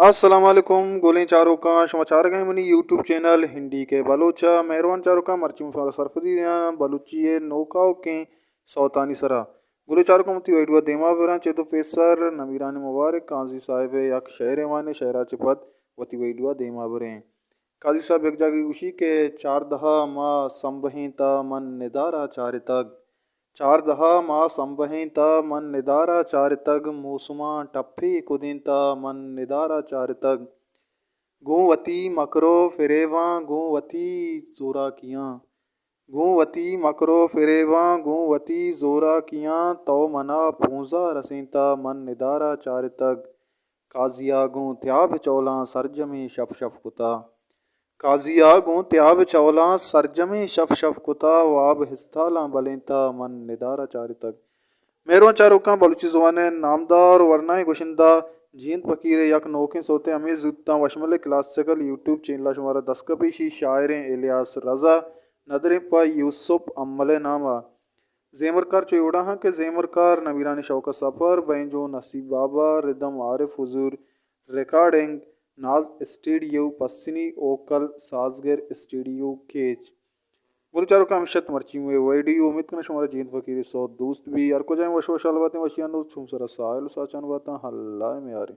अस्सलाम वालेकुम गोलें चारों का समाचार गए मनी यूट्यूब चैनल हिंदी के बलोचा मेहरबान चारों का मर्ची मुसारा सरफदी बलूची नौकाओं के सौतानी सरा गोले चारों का मती वैडवा देमा बेरा चेतो फेसर नमीरान मुबारक काजी साहिब यक शहर माने शहरा चिपत वती वैडवा देमा बेरे काजी साहब एक जागी उशी के चार दहा माँ संबहिता मन निदारा चारितग चार दहा माँ संबहिता मन निदारा चारितग मूसुमा टप्पी कुदिंता मन निदारा चारितग गोवती मकरो फिरेवा गोवती जोरा कियाँ गोवती मकरो फिरेवा गोवती जोरा कियाँ तो मना पूंजा रसीता मन निदारा चारितग काजिया गो त्याब चौला सरजमी शफ शफ कुता काजिया गो त्याब चौला सरजमी शफ शफ कुता वाब हिस्ताला बलेंता मन निदारा चारितग मेरो चारों का बलूची जुबान नामदार वरनाई गुशिंदा जीन फकीर यक नौके सोते अमीर जुत्ता वशमल क्लासिकल यूट्यूब चैनल शुमारा दस्कपेशी शायर इलियास रज़ा नदर पा यूसुफ अम्मल नामा जेमरकार चोड़ा हाँ के जेमरकार नवीरानी शौक सफ़र बैंजो नसीब बाबा रिदम आरिफ हुजूर रिकॉर्डिंग नाज स्टूडियो पस्सिनी ओकल साजगर स्टूडियो केच बोले चारों का हमेशा मर्ची हुए वीडियो उम्मीद करना शुमारा जीन फकीर सौ दोस्त भी यार को जाए वशो शाल बातें वशियान छुम सरा साहिल साचान बातें हल्ला में यार